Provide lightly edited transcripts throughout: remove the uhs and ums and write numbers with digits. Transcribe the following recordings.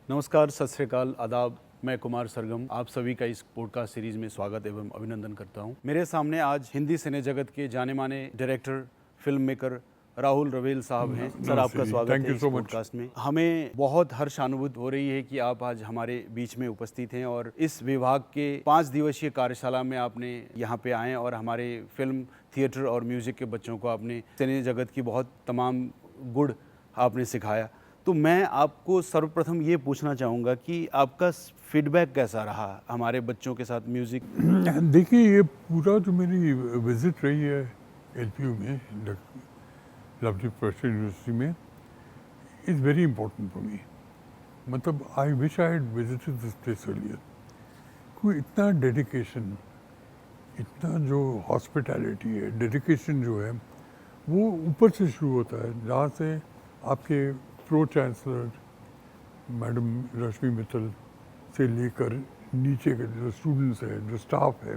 नमस्कार, सत श्री अकाल, आदाब। मैं कुमार सरगम आप सभी का इस पॉडकास्ट सीरीज़ में स्वागत एवं अभिनंदन करता हूं। मेरे सामने आज हिंदी सिने जगत के जाने माने डायरेक्टर, फिल्म मेकर राहुल रवेल साहब हैं। सर, नमस्ते आपका जी, स्वागत थैंक है यू इस सो मच। पॉडकास्ट में। हमें बहुत हर्षानुभूति हो रही है कि आप आज हमारे बीच में उपस्थित हैं और इस विभाग के 5 दिवसीय कार्यशाला में आपने यहाँ पे आए और हमारे फिल्म, थिएटर और म्यूज़िक के बच्चों को आपने सिने जगत की बहुत तमाम गुण आपने सिखाया। तो मैं आपको सर्वप्रथम ये पूछना चाहूँगा कि आपका फीडबैक कैसा रहा हमारे बच्चों के साथ म्यूज़िक? देखिए, ये पूरा जो मेरी विजिट रही है एलपीयू में, लवली प्रोफेशनल यूनिवर्सिटी में, is very important for me. मतलब I wish I had visited this place earlier. कोई इतना डेडिकेशन, इतना जो हॉस्पिटैलिटी है, डेडिकेशन जो है, वो ऊपर से शुरू होता है, जहाँ से आपके प्रो चांसलर मैडम रश्मि मित्तल से लेकर नीचे के जो स्टूडेंट्स हैं, जो स्टाफ है,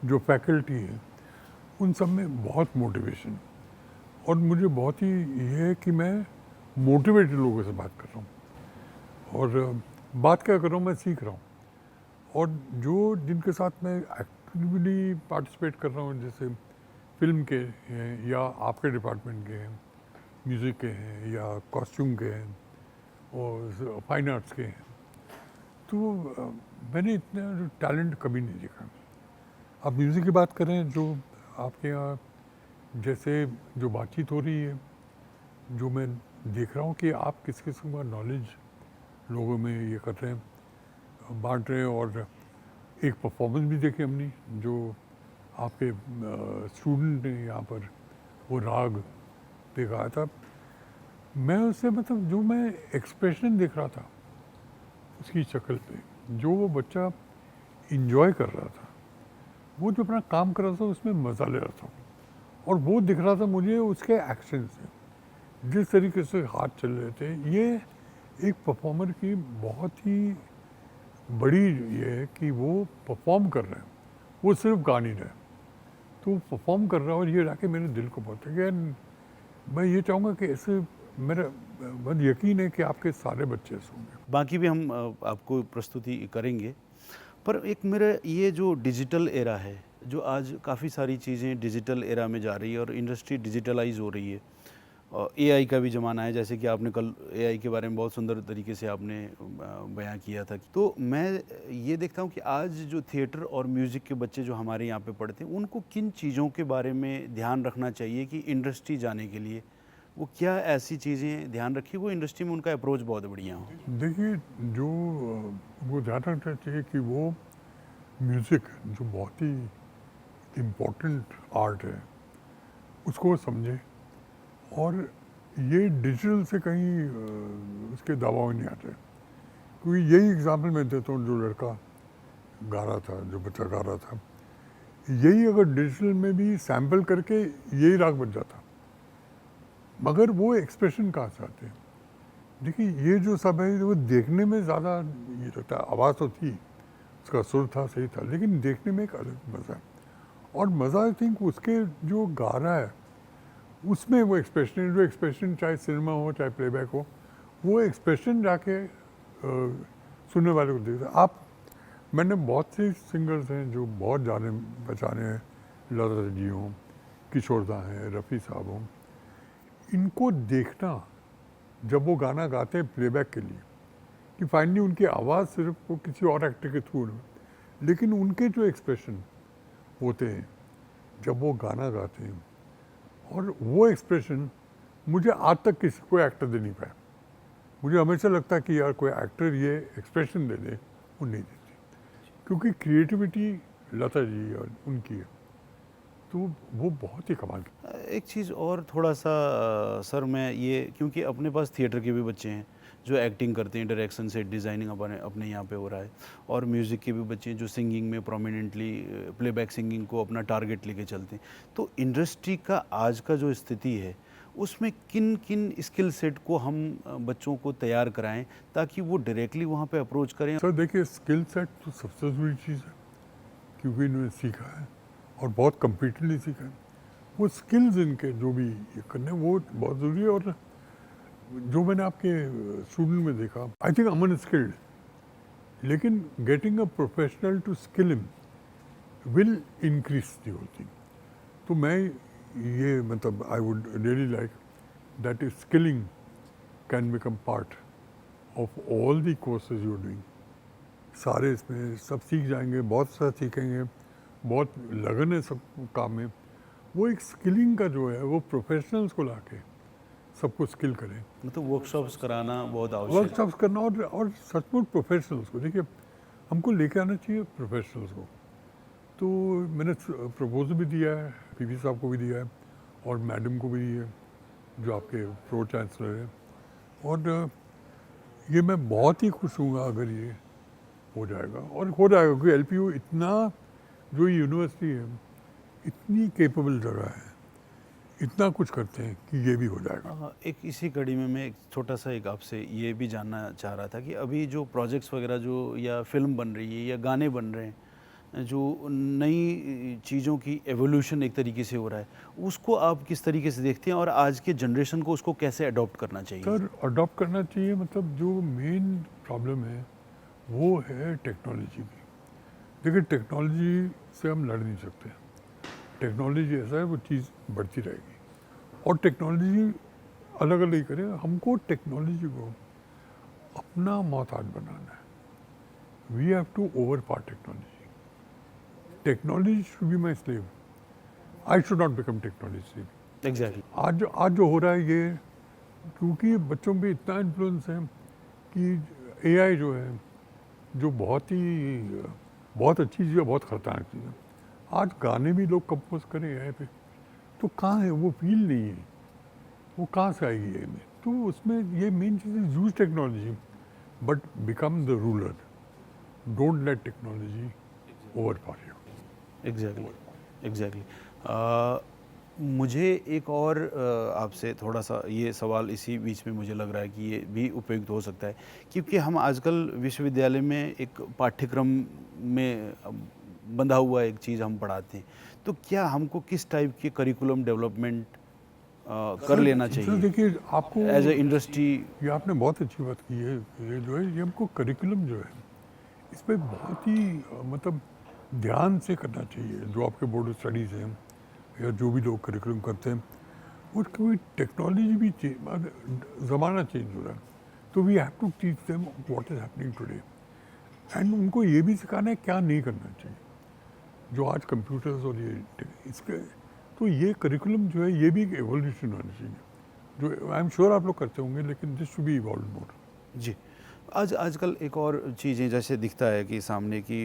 जो फैकल्टी है, उन सब में बहुत मोटिवेशन। और मुझे बहुत ही ये है कि मैं मोटिवेटेड लोगों से बात कर रहा हूँ। और बात क्या कर रहा हूँ, मैं सीख रहा हूँ। और जो जिनके साथ मैं एक्टिवली पार्टिसिपेट कर रहा हूँ, जैसे फिल्म के हैं या आपके डिपार्टमेंट के हैं, म्यूज़िक के हैं या कॉस्ट्यूम के हैं और फाइन आर्ट्स के हैं, तो मैंने इतना टैलेंट कभी नहीं देखा। आप म्यूज़िक की बात करें, जो आपके यहाँ जैसे जो बातचीत हो रही है, जो मैं देख रहा हूँ कि आप किस किस्म का नॉलेज लोगों में ये कर रहे हैं, बांट रहे हैं। और एक परफॉर्मेंस भी देखी हमने, जो आपके स्टूडेंट ने यहाँ पर वो राग पे गाया था। मैं उससे मतलब जो मैं एक्सप्रेशन देख रहा था उसकी शक्ल पे, जो वो बच्चा इंजॉय कर रहा था, वो जो अपना काम कर रहा था उसमें मज़ा ले रहा था। और वो दिख रहा था मुझे उसके एक्शन से, जिस तरीके से हाथ चल रहे थे। ये एक परफॉर्मर की बहुत ही बड़ी ये है कि वो परफॉर्म कर रहे हैं, वो सिर्फ गा नहीं रहे, तो वो परफॉर्म कर रहा है। और ये जाके मेरे दिल को बहुत है। मैं ये चाहूँगा कि ऐसे मेरा बहुत यकीन है कि आपके सारे बच्चे ऐसे होंगे। बाकी भी हम आपको प्रस्तुति करेंगे, पर एक मेरा ये जो डिजिटल एरा है, जो आज काफ़ी सारी चीज़ें डिजिटल एरा में जा रही है और इंडस्ट्री डिजिटलाइज हो रही है और एआई का भी ज़माना है, जैसे कि आपने कल एआई के बारे में बहुत सुंदर तरीके से आपने बयां किया था। तो मैं ये देखता हूँ कि आज जो थिएटर और म्यूज़िक के बच्चे जो हमारे यहाँ पे पढ़ते हैं, उनको किन चीज़ों के बारे में ध्यान रखना चाहिए कि इंडस्ट्री जाने के लिए वो क्या ऐसी चीज़ें ध्यान रखिए वो इंडस्ट्री में उनका अप्रोच बहुत बढ़िया हो? देखिए, जो वो ध्यान रखना चाहिए कि वो म्यूज़िक जो बहुत ही इम्पोर्टेंट आर्ट है, उसको समझे। और ये डिजिटल से कहीं उसके दबाव में नहीं आते। क्योंकि यही एग्जाम्पल मैं देता हूँ, जो लड़का गा रहा था, जो बच्चा गा रहा था, यही अगर डिजिटल में भी सैम्पल करके यही राग बज जाता, मगर वो एक्सप्रेशन कहाँ से आते हैं। देखिए, ये जो सब है वो देखने में ज़्यादा ये लगता है, आवाज़ तो थी, उसका सुर था, सही था, लेकिन देखने में एक अलग मज़ा है। और मज़ा आई थिंक उसके जो गा रहा है उसमें वो एक्सप्रेशन, जो एक्सप्रेशन चाहे सिनेमा हो चाहे प्लेबैक हो, वो एक्सप्रेशन जाके सुनने वाले को देखता है। आप मैंने बहुत से सिंगर्स हैं जो बहुत जाने पहचाने हैं, लता जी हों, किशोरदा हैं, रफ़ी साहब हों, इनको देखना जब वो गाना गाते हैं प्लेबैक के लिए, कि फाइनली उनकी आवाज़ सिर्फ वो किसी और एक्टर के थ्रू नहीं, लेकिन उनके जो एक्सप्रेशन होते हैं जब वो गाना गाते हैं, और वो एक्सप्रेशन मुझे आज तक किसी कोई एक्टर दे नहीं पाया। मुझे हमेशा लगता है कि यार कोई एक्टर ये एक्सप्रेशन दे दे, वो नहीं देती, क्योंकि क्रिएटिविटी लता जी और उनकी है, तो वो बहुत ही कमाल की। एक चीज़ और थोड़ा सा सर, मैं ये क्योंकि अपने पास थिएटर के भी बच्चे हैं जो एक्टिंग करते हैं, डायरेक्शन से डिज़ाइनिंग अपने अपने यहाँ पे हो रहा है, और म्यूज़िक के भी बच्चे हैं जो सिंगिंग में प्रोमिनेंटली प्लेबैक सिंगिंग को अपना टारगेट लेके चलते हैं। तो इंडस्ट्री का आज का जो स्थिति है उसमें किन किन स्किल सेट को हम बच्चों को तैयार कराएं ताकि वो डायरेक्टली वहाँ पे अप्रोच करें? सर देखिए, स्किल सेट तो सबसे ज़रूरी चीज़ है, क्योंकि इन्होंने सीखा है और बहुत कम्प्लीटली सीखा है। वो स्किल्स इनके जो भी ये करने, वो बहुत ज़रूरी है। और जो मैंने आपके स्टूडेंट में देखा, आई थिंक अमन स्किल्ड, लेकिन getting a professional to skill him will increase the whole thing. तो मैं ये मतलब I would really like that is skilling can become part of all the courses you are doing. सारे इसमें सब सीख जाएंगे, बहुत सा सीखेंगे, बहुत लगन है सब काम में। वो एक स्किलिंग का जो है वो प्रोफेशनल्स को लाके सबको स्किल करें, मतलब वर्कशॉप्स कराना बहुत आवश्यक है। वर्कशॉप्स करना और सचमुच प्रोफेशनल्स को देखिए, हमको लेके आना चाहिए प्रोफेशनल्स को। तो मैंने प्रपोजल भी दिया है, पीवी साहब को भी दिया है और मैडम को भी दिया है जो आपके प्रो चांसलर हैं। और ये मैं बहुत ही खुश हूँगा अगर ये हो जाएगा, और हो जाएगा क्योंकि एलपीयू इतना, जो यूनिवर्सिटी है इतनी केपेबल जगह है, इतना कुछ करते हैं कि ये भी हो जाएगा। एक इसी कड़ी में मैं एक छोटा सा एक आपसे ये भी जानना चाह रहा था कि अभी जो प्रोजेक्ट्स वगैरह जो या फिल्म बन रही है या गाने बन रहे हैं, जो नई चीज़ों की एवोल्यूशन एक तरीके से हो रहा है, उसको आप किस तरीके से देखते हैं और आज के जनरेशन को उसको कैसे अडॉप्ट करना चाहिए? सर अडॉप्ट करना चाहिए, मतलब जो मेन प्रॉब्लम है वो है टेक्नोलॉजी की। देखिए टेक्नोलॉजी से हम लड़ नहीं सकते, टेक्नोलॉजी ऐसा है वो चीज़ बढ़ती रहेगी, और टेक्नोलॉजी अलग अलग ही करेगा। हमको टेक्नोलॉजी को अपना मोहताज बनाना है। We have to overpower technology. Technology should be my slave, I should not become technology slave. Exactly. आज जो हो रहा है ये, क्योंकि बच्चों पे इतना इन्फ्लुएंस है कि एआई जो है, जो बहुत अच्छी चीज़ है, बहुत ख़तरनाक चीज़ है। आज गाने भी लोग कंपोज करें एआई पे, तो कहाँ है वो फील नहीं है, वो कहाँ से आएगी एआई में? तो उसमें ये मेन चीज़ है, use technology but become the ruler, don't let technology over power you. Exactly. मुझे एक और आपसे थोड़ा सा ये सवाल इसी बीच में मुझे लग रहा है कि ये भी उपयुक्त हो सकता है, क्योंकि हम आजकल विश्वविद्यालय में एक पाठ्यक्रम में बंधा हुआ एक चीज़ हम पढ़ाते हैं, तो क्या हमको किस टाइप के करिकुलम डेवलपमेंट कर लेना सर चाहिए देखिए, आपको एज ए इंडस्ट्री? ये आपने बहुत अच्छी बात की है। ये जो है, ये हमको करिकुलम जो है इस पर बहुत ही मतलब ध्यान से करना चाहिए। जो आपके बोर्ड ऑफ स्टडीज़ हैं या जो भी लोग करिकुलम करते हैं, और क्योंकि टेक्नोलॉजी भी ज़माना चेंज हो रहा है, तो we have to teach them what is happening today, and उनको ये भी सिखाना है क्या नहीं करना चाहिए। जो आज कंप्यूटर्स और ये इसके, तो ये करिकुलम जो है ये भी एक एवोल्यूशन होनी चाहिए, जो आई एम श्योर आप लोग करते होंगे, लेकिन दिस शुड बी इवॉल्व मोर। जी। आजकल एक और चीज़ें जैसे दिखता है कि सामने कि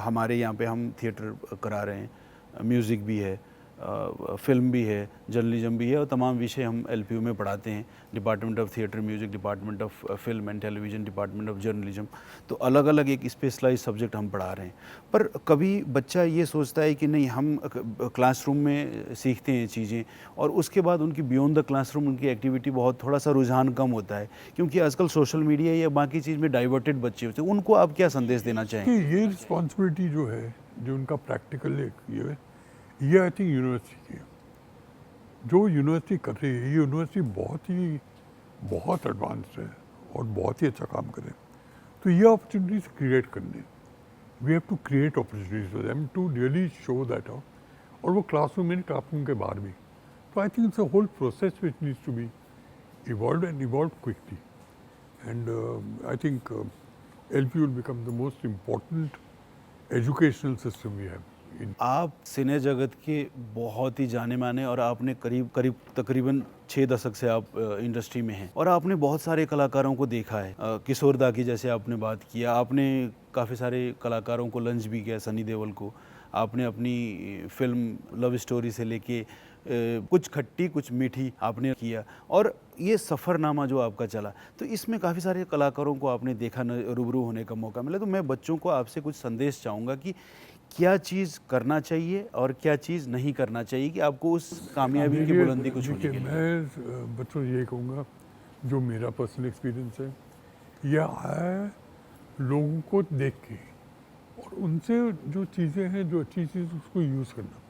हमारे यहाँ पे हम थिएटर करा रहे हैं, म्यूज़िक भी है, फिल्म भी है, जर्नलिज्म भी है, और तमाम विषय हम एलपीयू में पढ़ाते हैं। Department of theatre music, department of film and television, department of journalism, तो अलग अलग एक स्पेशलाइज सब्जेक्ट हम पढ़ा रहे हैं। पर कभी बच्चा ये सोचता है कि नहीं, हम क्लासरूम में सीखते हैं चीज़ें और उसके बाद उनकी बियॉन्ड द क्लासरूम उनकी एक्टिविटी बहुत थोड़ा सा रुझान कम होता है, क्योंकि आजकल सोशल मीडिया या बाकी चीज़ में डाइवर्टेड बच्चे होते हैं। उनको आप क्या संदेश देना कि चाहें? ये रिस्पॉन्सिबिलिटी जो है, जो उनका प्रैक्टिकल ये आई थिंक यूनिवर्सिटी की है। जो यूनिवर्सिटी कर रही है, ये यूनिवर्सिटी बहुत एडवांस्ड है और बहुत ही अच्छा काम करे, तो ये अपॉर्चुनिटीज क्रिएट करने, we have to create opportunities for them to really show that out, और वो क्लासरूम में, क्लासरूम के बाहर भी। तो I think it's a whole process which needs to be evolve and evolve quickly, and I think LP will become the most important educational system we have. आप सिने जगत के बहुत ही जाने माने, और आपने करीब तकरीबन 6 दशक से आप इंडस्ट्री में हैं और आपने बहुत सारे कलाकारों को देखा है। किशोर दा की जैसे आपने बात किया, आपने काफ़ी सारे कलाकारों को लंच भी किया, सनी देओल को। आपने अपनी फिल्म लव स्टोरी से लेके कुछ खट्टी कुछ मीठी आपने किया, और ये सफ़रनामा जो आपका चला, तो इसमें काफ़ी सारे कलाकारों को आपने देखा, रूबरू होने का मौका मिला। तो मैं बच्चों को आपसे कुछ संदेश चाहूँगा कि क्या चीज़ करना चाहिए और क्या चीज़ नहीं करना चाहिए कि आपको उस कामयाबी की बुलंदी को छूने के लिए। मैं बच्चों ये कहूँगा, जो मेरा पर्सनल एक्सपीरियंस है, यह है लोगों को देख के और उनसे जो चीज़ें हैं, जो अच्छी चीज़, उसको यूज़ करना,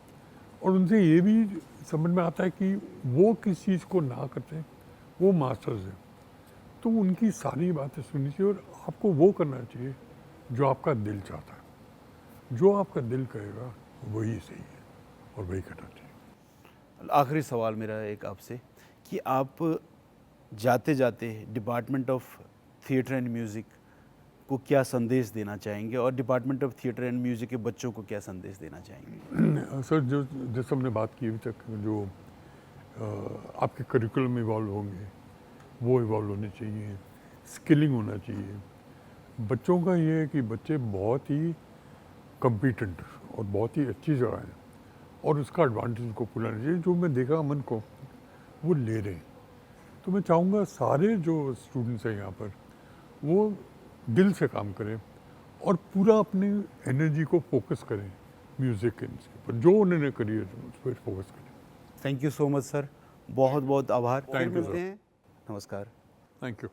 और उनसे ये भी समझ में आता है कि वो किस चीज़ को ना करते हैं, वो मास्टर्स हैं, तो उनकी सारी बातें सुननी चाहिए और आपको वो करना चाहिए जो आपका दिल चाहता है। जो आपका दिल कहेगा वही सही है और वही करना चाहिए। आखिरी सवाल मेरा एक आपसे कि आप जाते जाते department of theatre and music को क्या संदेश देना चाहेंगे और department of theatre and music के बच्चों को क्या संदेश देना चाहेंगे? सर, जो जैसे हमने बात की अभी तक, जो आपके करिकुलम इवॉल्व होंगे वो इवॉल्व होने चाहिए, स्किलिंग होना चाहिए। बच्चों का ये है कि बच्चे बहुत ही कम्पिटेंट और बहुत ही अच्छी जगह हैं और उसका एडवांटेज उनको पुराना चाहिए। जो मैं देखा अमन को वो ले रहे हैं, तो मैं चाहूँगा सारे जो स्टूडेंट्स हैं यहाँ पर वो दिल से काम करें और पूरा अपनी एनर्जी को फोकस करें म्यूज़िक के पर, जो उन्होंने करियर उस पर फोकस करें। Thank you so much sir, बहुत बहुत आभार। फिर Thank you, मिलते sir. हैं। नमस्कार। Thank you.